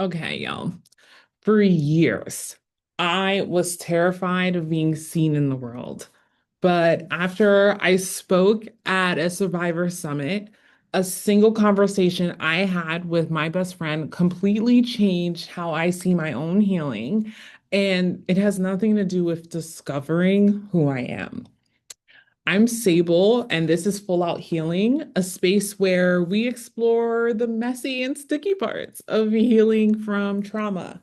Okay, y'all. For years, I was terrified of being seen in the world. But after I spoke at a Survivor Summit, a single conversation I had with my best friend completely changed how I see my own healing. And it has nothing to do with discovering who I am. I'm Sable, and this is Full Out Healing, a space where we explore the messy and sticky parts of healing from trauma.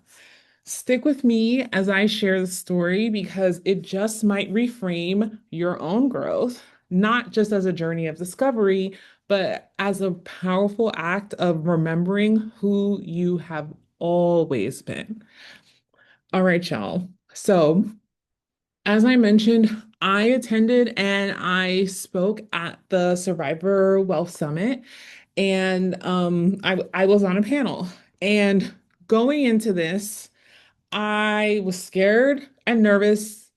Stick with me as I share the story because it just might reframe your own growth, not just as a journey of discovery, but as a powerful act of remembering who you have always been. All right, y'all. So, as I mentioned, I attended and I spoke at the Survivor Wealth Summit, and I was on a panel. And going into this, I was scared and nervous,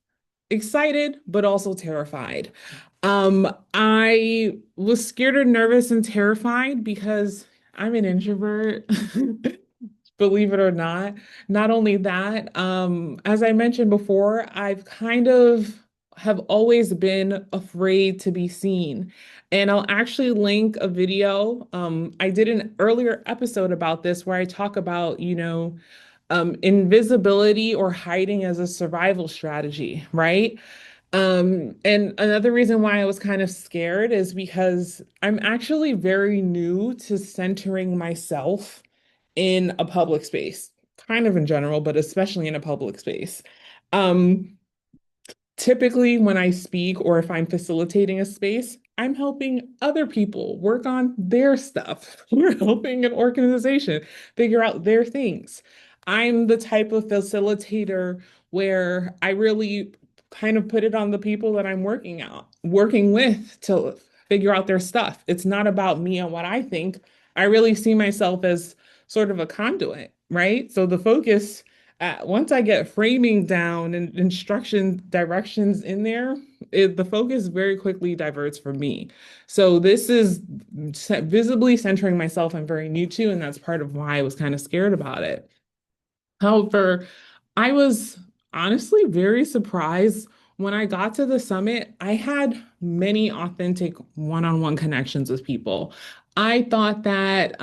excited, but also terrified. I was scared and nervous and terrified because I'm an introvert. Believe it or not. Not only that, as I mentioned before, I've kind of have always been afraid to be seen. And I'll actually link a video. I did an earlier episode about this where I talk about, invisibility or hiding as a survival strategy, right? And another reason why I was kind of scared is because I'm actually very new to centering myself in a public space, kind of in general, but especially in a public space. Um, Typically, when I speak or if I'm facilitating a space, I'm helping other people work on their stuff. We're helping an organization figure out their things. I'm the type of facilitator where I really kind of put it on the people that I'm working with to figure out their stuff. It's not about me and what I think. I really see myself as sort of a conduit, right? So the focus once I get framing down and instruction directions in there, the focus very quickly diverts from me. So this is visibly centering myself. I'm very new to, and that's part of why I was kind of scared about it. However, I was honestly very surprised when I got to the summit. I had many authentic one-on-one connections with people. I thought that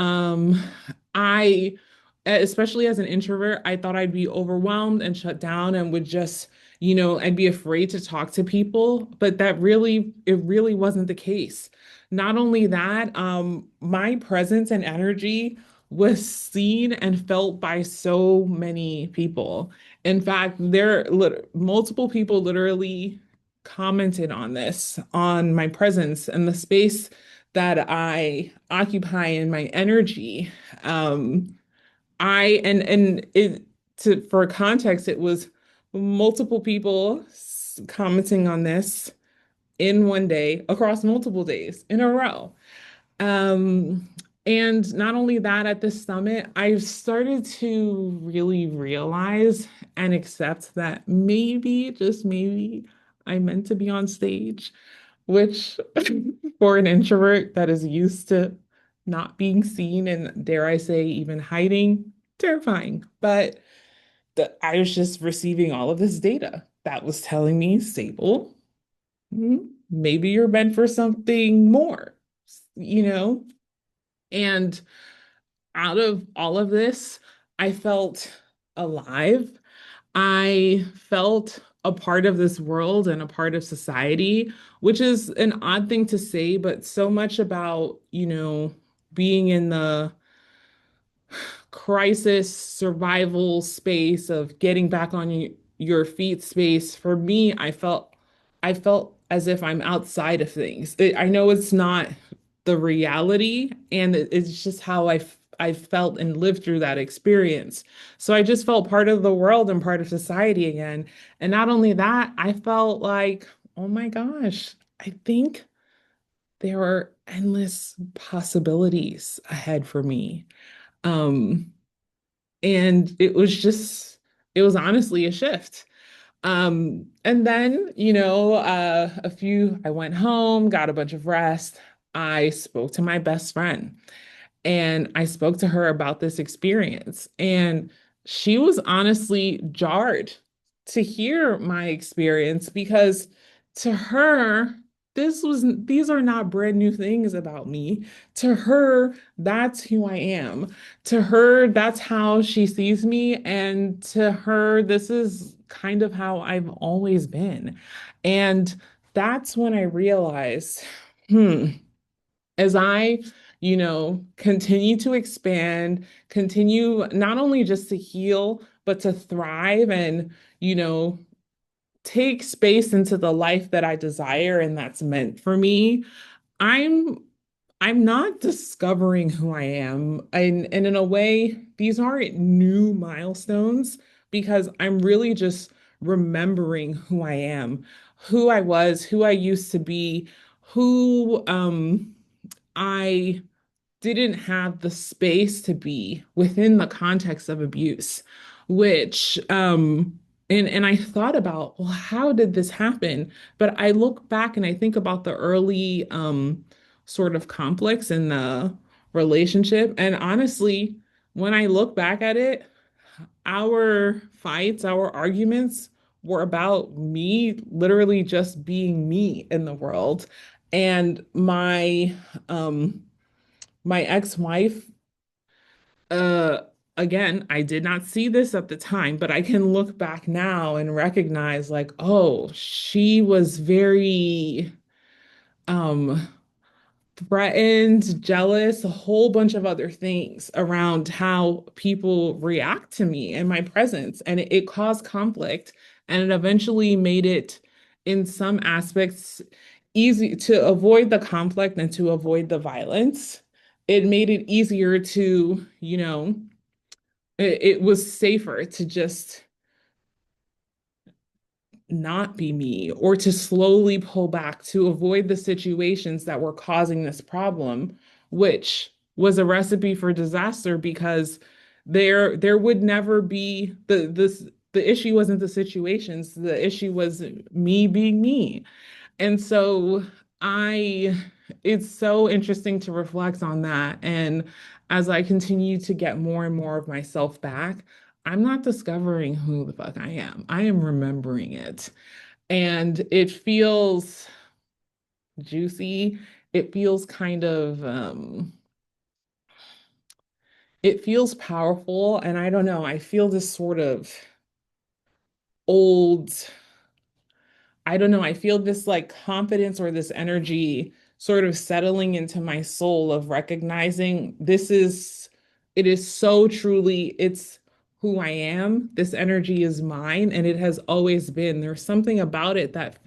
especially as an introvert, I thought I'd be overwhelmed and shut down and would just, I'd be afraid to talk to people, but it really wasn't the case. Not only that, my presence and energy was seen and felt by so many people. In fact, multiple people literally commented on this, on my presence and the space that I occupy in my energy. And it to for context, it was multiple people commenting on this in one day across multiple days in a row. Um, and not only that, at this summit, I've started to really realize and accept that maybe, just maybe, I meant to be on stage, which for an introvert that is used to not being seen and dare I say, even hiding, terrifying. But I was just receiving all of this data that was telling me, Sable, maybe you're meant for something more, you know? And out of all of this, I felt alive. I felt a part of this world and a part of society, which is an odd thing to say, but so much about, being in the crisis survival space of getting back on your feet space. For me, I felt as if I'm outside of things. I know it's not the reality, and it's just how I felt and lived through that experience. So I just felt part of the world and part of society again. And not only that, I felt like, oh my gosh, I think there are endless possibilities ahead for me. Um, and it was honestly a shift. And then, I went home, got a bunch of rest. I spoke to my best friend, And I spoke to her about this experience, and she was honestly jarred to hear my experience because to her, these are not brand new things about me. To her, that's who I am. To her, that's how she sees me. And to her, this is kind of how I've always been. And that's when I realized, hmm as I, continue to expand, continue not only just to heal, but to thrive and, you know, take space into the life that I desire and that's meant for me, I'm I'm not discovering who I am. And in a way, these aren't new milestones because I'm really just remembering who I am, who I was, who I used to be, who I didn't have the space to be within the context of abuse, which and I thought about, well, how did this happen? But I look back and I think about the early sort of conflicts in the relationship. And honestly, when I look back at it, our fights, our arguments were about me literally just being me in the world. And my ex-wife, uh, again, I did not see this at the time, but I can look back now and recognize like, oh, she was very um threatened, jealous, a whole bunch of other things around how people react to me and my presence. And it caused conflict. And it eventually made it, in some aspects, easy to avoid the conflict and to avoid the violence. It made it easier to, it was safer to just not be me or to slowly pull back to avoid the situations that were causing this problem, which was a recipe for disaster because there would never be the issue wasn't the situations, the issue was me being me. And so I, it's so interesting to reflect on that. And as I continue to get more and more of myself back, I'm not discovering who the fuck I am. I am remembering it. And it feels juicy. It feels kind of, it feels powerful. And I don't know, I feel this sort of old, I don't know, I feel this like confidence or this energy sort of settling into my soul of recognizing it is so truly, it's who I am. This energy is mine and it has always been. There's something about it that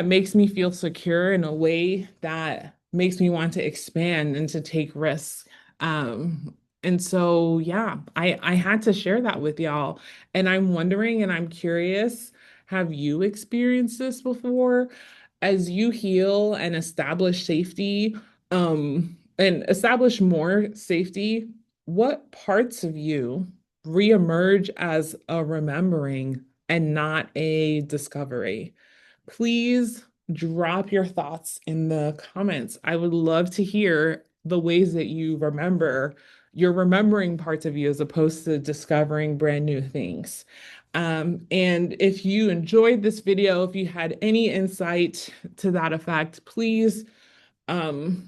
makes me feel secure in a way that makes me want to expand and to take risks. And so, yeah, I had to share that with y'all. And I'm wondering and I'm curious, have you experienced this before? As you heal and establish safety, and establish more safety, what parts of you reemerge as a remembering and not a discovery? Please drop your thoughts in the comments. I would love to hear the ways that you're remembering parts of you as opposed to discovering brand new things. And if you enjoyed this video, if you had any insight to that effect, please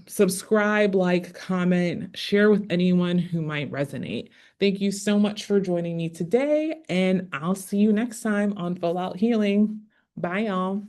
subscribe, like, comment, share with anyone who might resonate. Thank you so much for joining me today, and I'll see you next time on Full Out Healing. Bye, y'all.